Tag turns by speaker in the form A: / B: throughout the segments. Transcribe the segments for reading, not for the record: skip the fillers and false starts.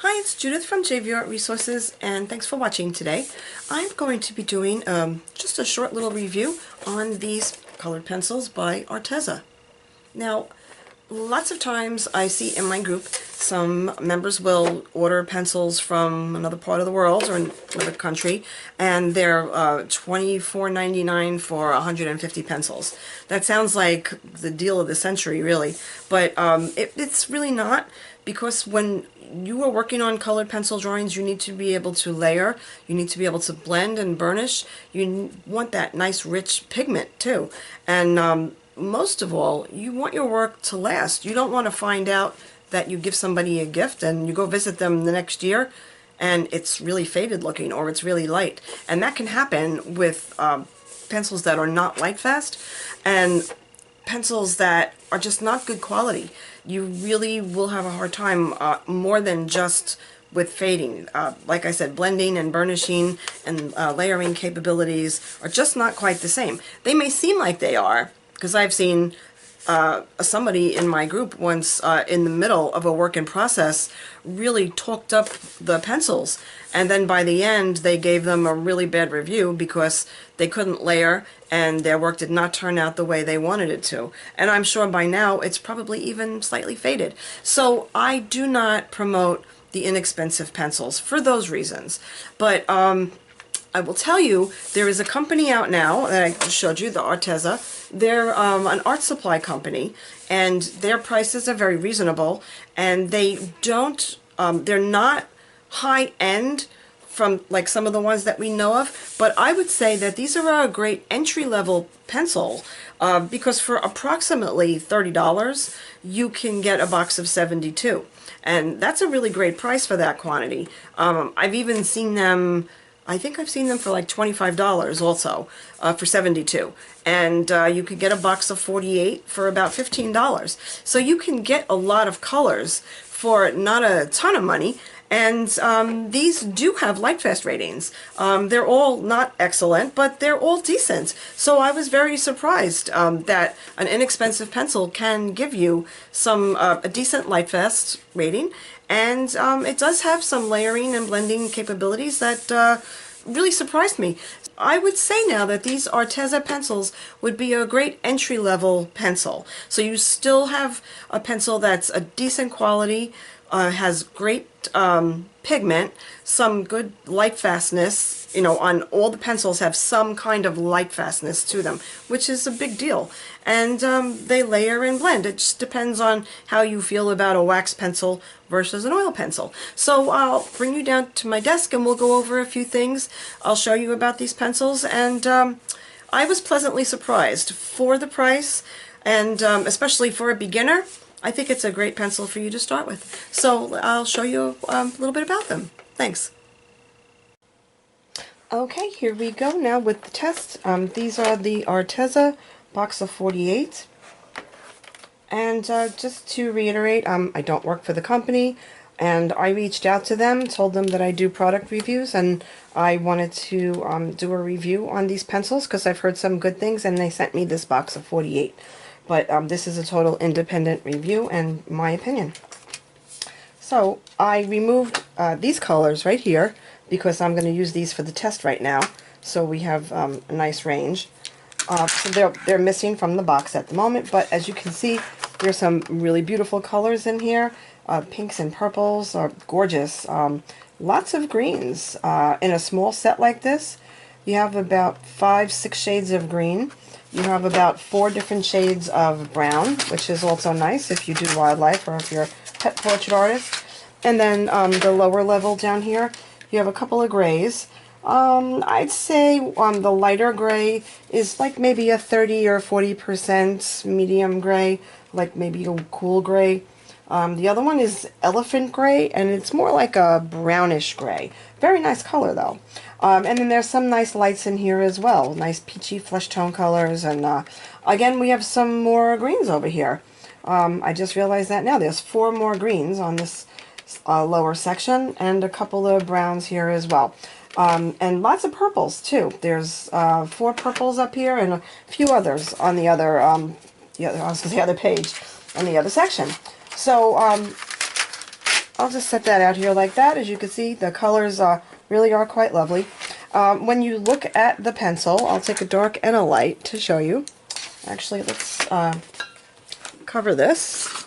A: Hi, it's Judith from JVArt Resources, and thanks for watching today. I'm going to be doing just a short little review on these colored pencils by Arteza. Now, lots of times I see in my group some members will order pencils from another part of the world or another country, and they're $24.99 for 150 pencils. That sounds like the deal of the century, really, but it's really not, because when you are working on colored pencil drawings, you need to be able to layer, you need to be able to blend and burnish, you want that nice rich pigment too, and most of all, you want your work to last. You don't want to find out that you give somebody a gift and you go visit them the next year and it's really faded looking or it's really light. And that can happen with pencils that are not Lightfast and pencils that are just not good quality. You really will have a hard time more than just with fading. Like I said, blending and burnishing and layering capabilities are just not quite the same. They may seem like they are, because I've seen somebody in my group once in the middle of a work in process really talked up the pencils, and then by the end they gave them a really bad review because they couldn't layer and their work did not turn out the way they wanted it to. And I'm sure by now it's probably even slightly faded. So I do not promote the inexpensive pencils for those reasons. But I will tell you, there is a company out now that I showed you, the Arteza. They're an art supply company, and their prices are very reasonable, and they don't, they're not high-end from like some of the ones that we know of, but I would say that these are a great entry-level pencil because for approximately $30, you can get a box of 72, and that's a really great price for that quantity. I've even seen them, I think I've seen them for like $25 also for 72, and you could get a box of 48 for about $15. So you can get a lot of colors for not a ton of money, and these do have Lightfast ratings. They're all not excellent, but they're all decent. So I was very surprised that an inexpensive pencil can give you some a decent Lightfast rating. And it does have some layering and blending capabilities that really surprised me. I would say now that these Arteza pencils would be a great entry-level pencil. So you still have a pencil that's a decent quality, has great pigment, some good lightfastness. You know, on all the pencils have some kind of lightfastness to them, which is a big deal. And they layer and blend. It just depends on how you feel about a wax pencil versus an oil pencil. So I'll bring you down to my desk and we'll go over a few things. I'll show you about these pencils, and I was pleasantly surprised for the price, and especially for a beginner. I think it's a great pencil for you to start with. So I'll show you a little bit about them. Thanks. Okay, here we go now with the test. These are the Arteza box of 48. And just to reiterate, I don't work for the company, and I reached out to them, told them that I do product reviews, and I wanted to do a review on these pencils because I've heard some good things, and they sent me this box of 48. But this is a total independent review and my opinion. So I removed these colors right here because I'm going to use these for the test right now. So we have a nice range. So they're missing from the box at the moment, but as you can see, there's some really beautiful colors in here. Pinks and purples are gorgeous. Lots of greens. In a small set like this, you have about 5-6 shades of green. You have about 4 different shades of brown, which is also nice if you do wildlife or if you're a pet portrait artist. And then the lower level down here, you have a couple of grays. I'd say the lighter gray is like maybe a 30 or 40% medium gray, like maybe a cool gray. The other one is elephant gray, and it's more like a brownish gray. Very nice color though. And then there's some nice lights in here as well. Nice peachy flesh tone colors, and again we have some more greens over here. I just realized that now. There's 4 more greens on this lower section, and a couple of browns here as well. And lots of purples too. There's 4 purples up here and a few others on the other, the other page, on the other section. So I'll just set that out here like that. As you can see, the colors really are quite lovely. When you look at the pencil, I'll take a dark and a light to show you. Actually, let's cover this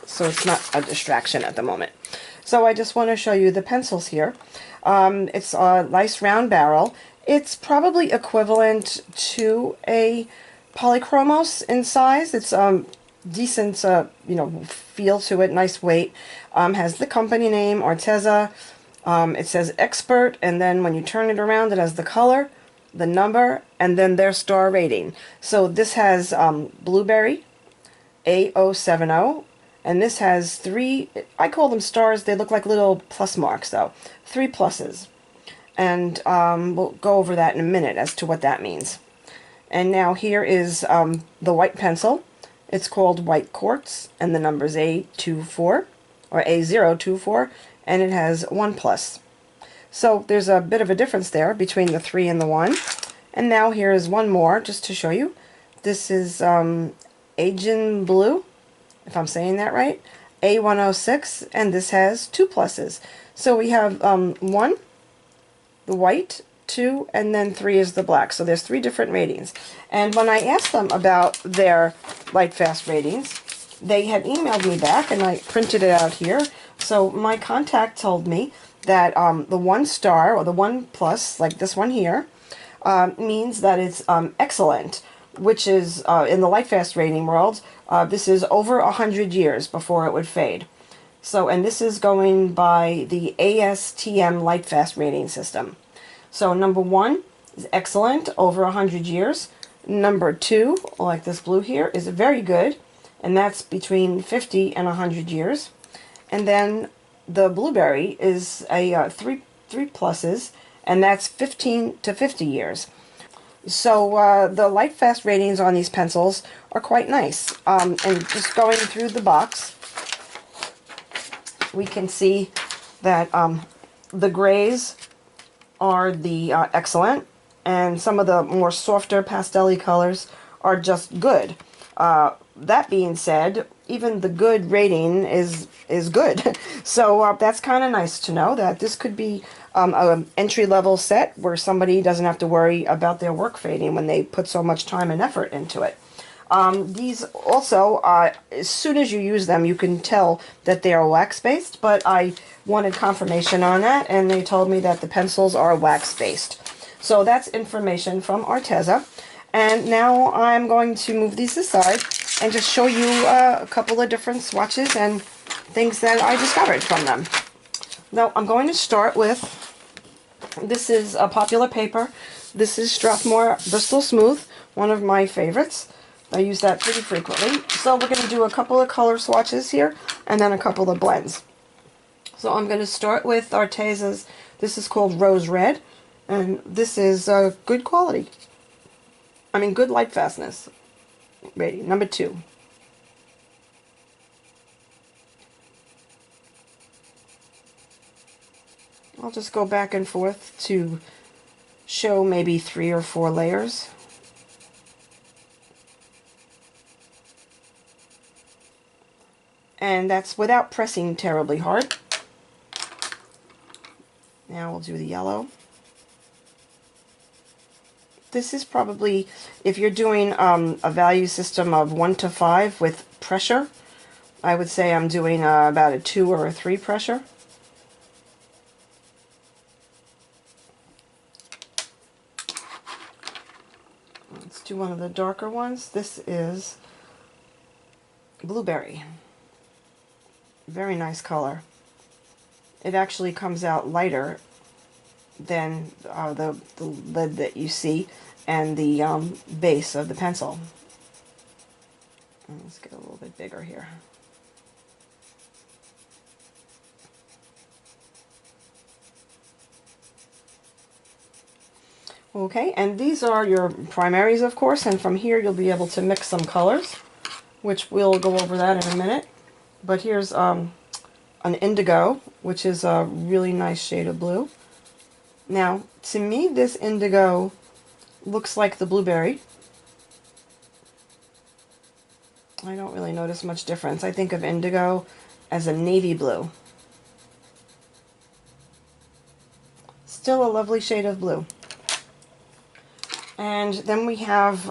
A: so it's not a distraction at the moment. So I just want to show you the pencils here. It's a nice round barrel. It's probably equivalent to a polychromos in size. It's decent, feel to it, nice weight. Has the company name, Arteza. It says expert, and then when you turn it around, it has the color, the number, and then their star rating. So this has blueberry, A070, and this has 3, I call them stars, they look like little plus marks though, 3 pluses. And we'll go over that in a minute as to what that means. And now here is the white pencil. It's called White Quartz, and the number is A24, or A024, and it has 1 plus. So there's a bit of a difference there between the 3 and the 1. And now here is one more, just to show you. This is Agin Blue, if I'm saying that right, A106, and this has 2 pluses. So we have 1, the white, 2, and then 3 is the black. So there's 3 different ratings. And when I asked them about their Lightfast ratings, they had emailed me back, and I printed it out here. So my contact told me that the 1 star, or the 1 plus, like this one here, means that it's excellent, which is, in the Lightfast rating world, this is over 100 years before it would fade. So, and this is going by the ASTM Lightfast rating system. So number 1 is excellent, over 100 years. Number 2, like this blue here, is very good, and that's between 50 and 100 years. And then the blueberry is a 3 pluses, and that's 15 to 50 years. So the Lightfast ratings on these pencils are quite nice. And just going through the box, we can see that the grays are the excellent, and some of the more softer pastel-y colors are just good. That being said, even the good rating is good. So that's kind of nice to know that this could be an entry-level set where somebody doesn't have to worry about their work fading when they put so much time and effort into it. These also, as soon as you use them, you can tell that they are wax-based, but I wanted confirmation on that, and they told me that the pencils are wax-based. So that's information from Arteza. And now I'm going to move these aside and just show you a couple of different swatches and things that I discovered from them. Now I'm going to start with, this is a popular paper. This is Strathmore Bristol Smooth, one of my favorites. I use that pretty frequently. So we're going to do a couple of color swatches here and then a couple of blends. So I'm going to start with Arteza's, this is called Rose Red, and this is good quality. I mean, good lightfastness rating, number 2. I'll just go back and forth to show maybe 3 or 4 layers. And that's without pressing terribly hard. Now we'll do the yellow. This is probably, if you're doing a value system of 1 to 5 with pressure, I would say I'm doing about a 2 or a 3 pressure. Let's do one of the darker ones. This is blueberry. Very nice color. It actually comes out lighter than the lid that you see and the base of the pencil. And let's get a little bit bigger here. Okay, and these are your primaries, of course, and from here you'll be able to mix some colors, which we'll go over that in a minute. But here's an indigo, which is a really nice shade of blue. Now, to me, this indigo looks like the blueberry. I don't really notice much difference. I think of indigo as a navy blue. Still a lovely shade of blue. And then we have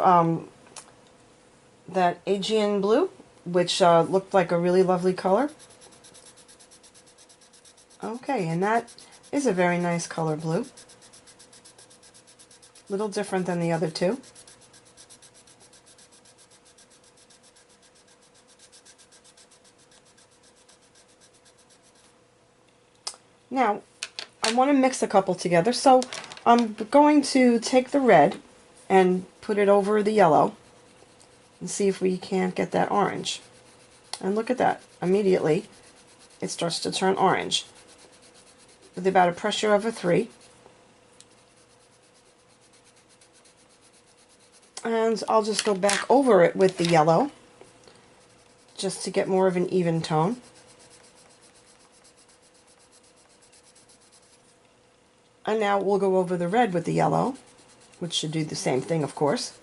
A: that Aegean blue, which looked like a really lovely color. Okay, and that is a very nice color blue. A little different than the other two. Now, I want to mix a couple together, so I'm going to take the red and put it over the yellow and see if we can't get that orange. And look at that. Immediately, it starts to turn orange with about a pressure of a 3. And I'll just go back over it with the yellow just to get more of an even tone. And now we'll go over the red with the yellow, which should do the same thing, of course.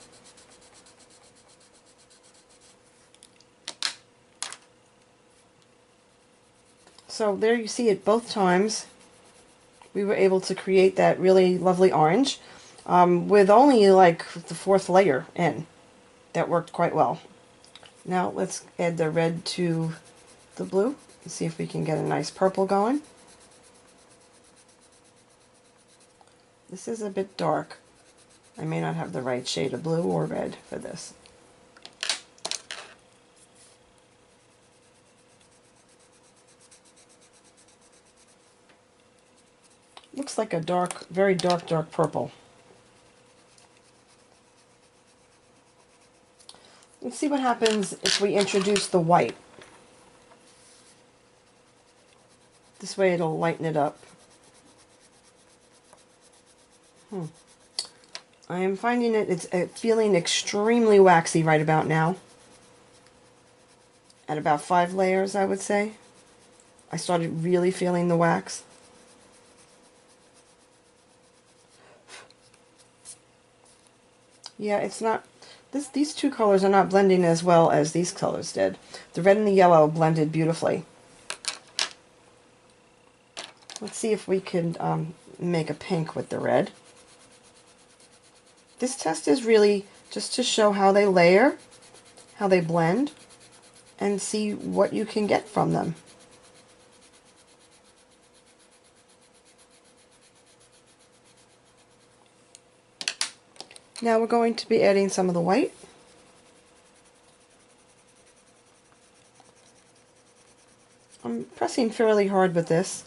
A: So there you see it both times. We were able to create that really lovely orange with only like the 4th layer in. That worked quite well. Now let's add the red to the blue and see if we can get a nice purple going. This is a bit dark. I may not have the right shade of blue or red for this. Looks like a dark, very dark, dark purple. Let's see what happens if we introduce the white. This way it'll lighten it up. I am finding it's feeling extremely waxy right about now. At about 5 layers, I would say. I started really feeling the wax. Yeah, it's not, these two colors are not blending as well as these colors did. The red and the yellow blended beautifully. Let's see if we can make a pink with the red. This test is really just to show how they layer, how they blend, and see what you can get from them. Now we're going to be adding some of the white. I'm pressing fairly hard with this,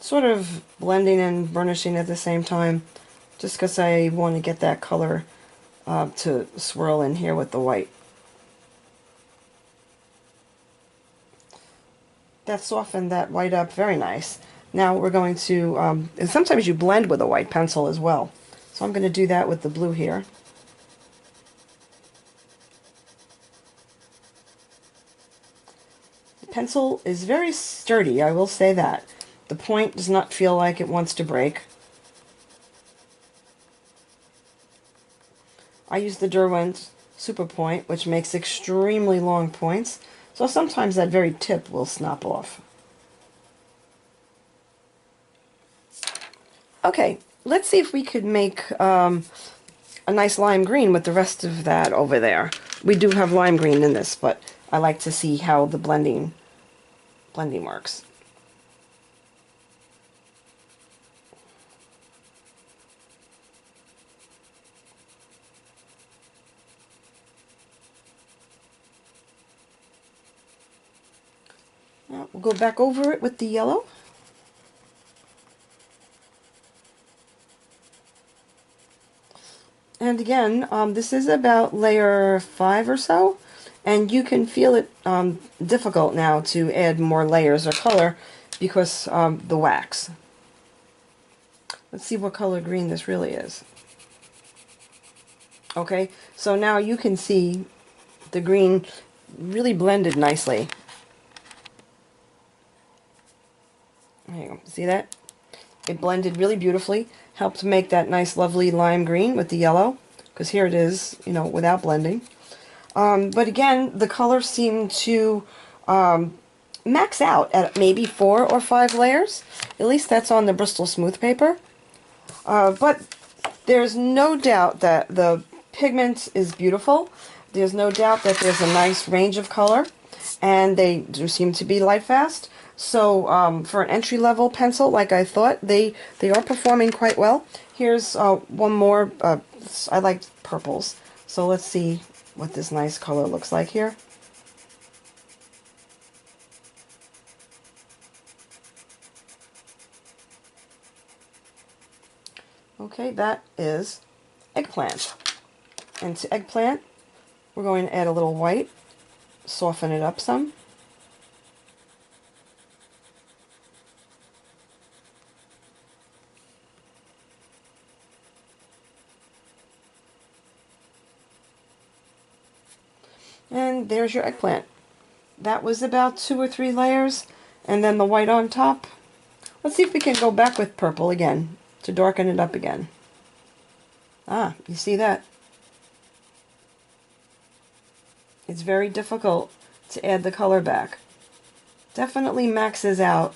A: sort of blending and burnishing at the same time, just because I want to get that color to swirl in here with the white. That softened that white up very nice. Now we're going to, and sometimes you blend with a white pencil as well. So I'm going to do that with the blue here. The pencil is very sturdy, I will say that. The point does not feel like it wants to break. I use the Derwent Super Point, which makes extremely long points, so sometimes that very tip will snap off. Okay, let's see if we could make a nice lime green with the rest of that over there. We do have lime green in this, but I like to see how the blending works. Now we'll go back over it with the yellow. And again, this is about layer 5 or so, and you can feel it difficult now to add more layers or color because the wax. Let's see what color green this really is. Okay, so now you can see the green really blended nicely. There you go. See that? It blended really beautifully. Helped make that nice lovely lime green with the yellow, because here it is, you know, without blending. But again, the colors seem to max out at maybe 4 or 5 layers. At least that's on the Bristol Smooth paper. But there's no doubt that the pigment is beautiful. There's no doubt that there's a nice range of color, and they do seem to be light fast. So for an entry-level pencil, like I thought, they are performing quite well. Here's one more. I like purples, so let's see what this nice color looks like here. Okay, that is eggplant. And to eggplant, we're going to add a little white, soften it up some. And there's your eggplant. That was about 2 or 3 layers, and then the white on top. Let's see if we can go back with purple again to darken it up again. Ah, you see that? It's very difficult to add the color back. Definitely maxes out.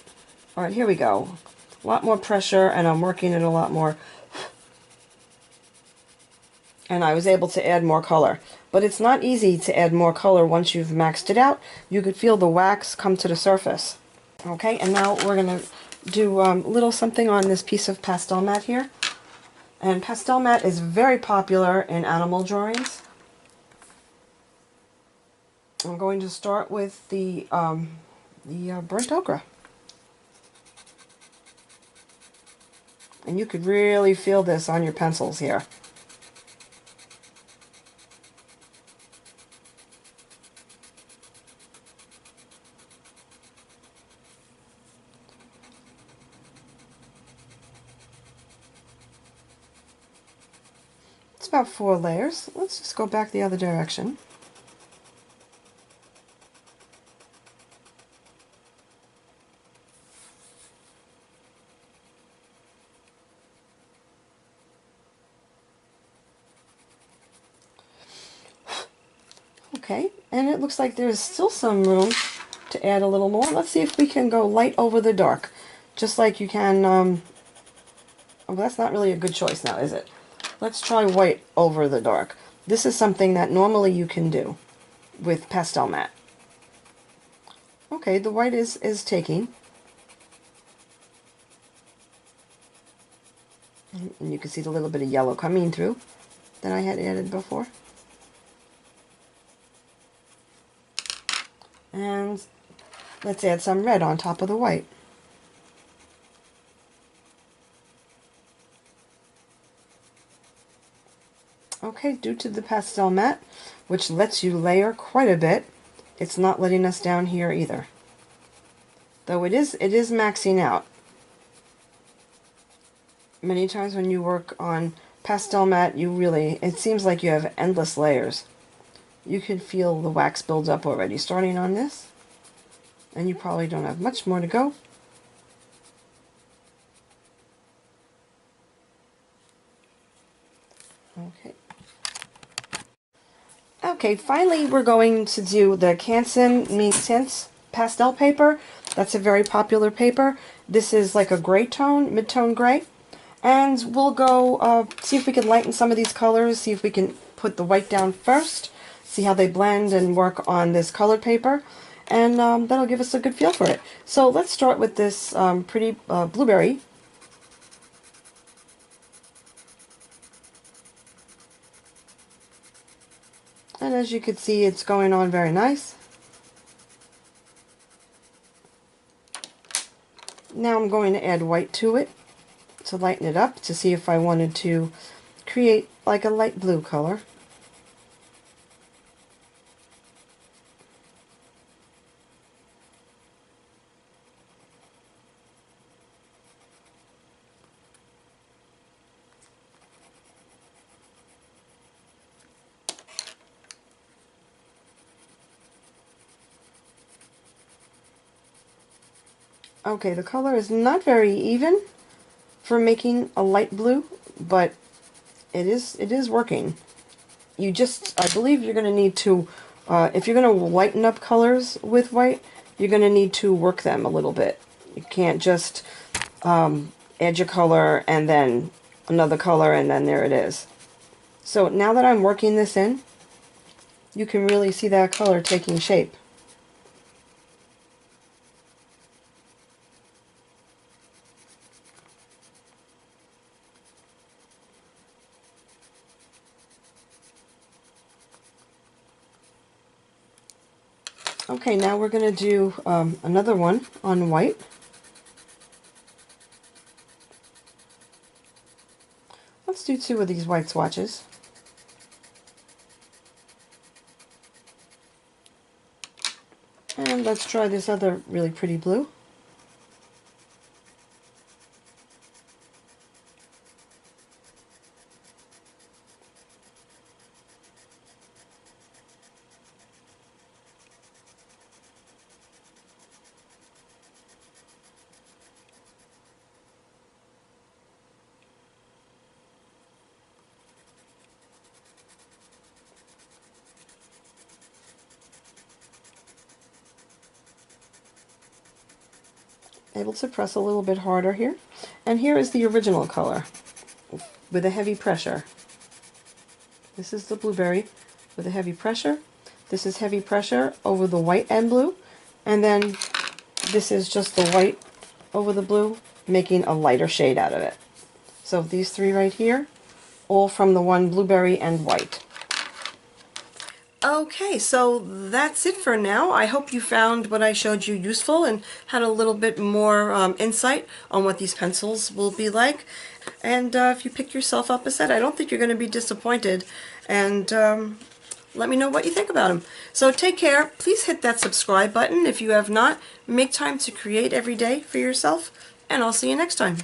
A: Alright, here we go. A lot more pressure, and I'm working it a lot more. And I was able to add more color. But it's not easy to add more color once you've maxed it out. You could feel the wax come to the surface. Okay, and now we're going to do a little something on this piece of Pastelmat here. And Pastelmat is very popular in animal drawings. I'm going to start with the burnt ochre. And you could really feel this on your pencils here. It's about 4 layers. Let's just go back the other direction. Okay, and it looks like there's still some room to add a little more. Let's see if we can go light over the dark. Just like you can, oh, that's not really a good choice now, is it? Let's try white over the dark. This is something that normally you can do with Pastelmat. Okay, the white is taking. And you can see the little bit of yellow coming through that I had added before. And let's add some red on top of the white. Okay, due to the Pastelmat, which lets you layer quite a bit, it's not letting us down here either. Though it is maxing out. Many times when you work on Pastelmat, it seems like you have endless layers. You can feel the wax build up already starting on this, and you probably don't have much more to go. Okay, finally we're going to do the Canson Me Tints pastel paper. That's a very popular paper. This is like a gray tone, mid-tone gray. And we'll go see if we can lighten some of these colors, see if we can put the white down first, see how they blend and work on this colored paper, and that'll give us a good feel for it. So let's start with this pretty blueberry. And as you can see, it's going on very nice. Now I'm going to add white to it to lighten it up, to see if I wanted to create like a light blue color. Okay, the color is not very even for making a light blue, but it is working. I believe you're going to need to, if you're going to lighten up colors with white, you're going to need to work them a little bit. You can't just add your color and then another color, and then there it is. So now that I'm working this in, you can really see that color taking shape. Okay, now we're going to do another one on white. Let's do 2 of these white swatches. And let's try this other really pretty blue. Able to press a little bit harder here. And here is the original color with a heavy pressure. This is the blueberry with a heavy pressure. This is heavy pressure over the white and blue. And then this is just the white over the blue, making a lighter shade out of it. So these 3 right here, all from the one blueberry and white. Okay, so that's it for now. I hope you found what I showed you useful and had a little bit more insight on what these pencils will be like. And if you pick yourself up a set, I don't think you're going to be disappointed. And let me know what you think about them. So take care. Please hit that subscribe button if you have not. Make time to create every day for yourself. And I'll see you next time.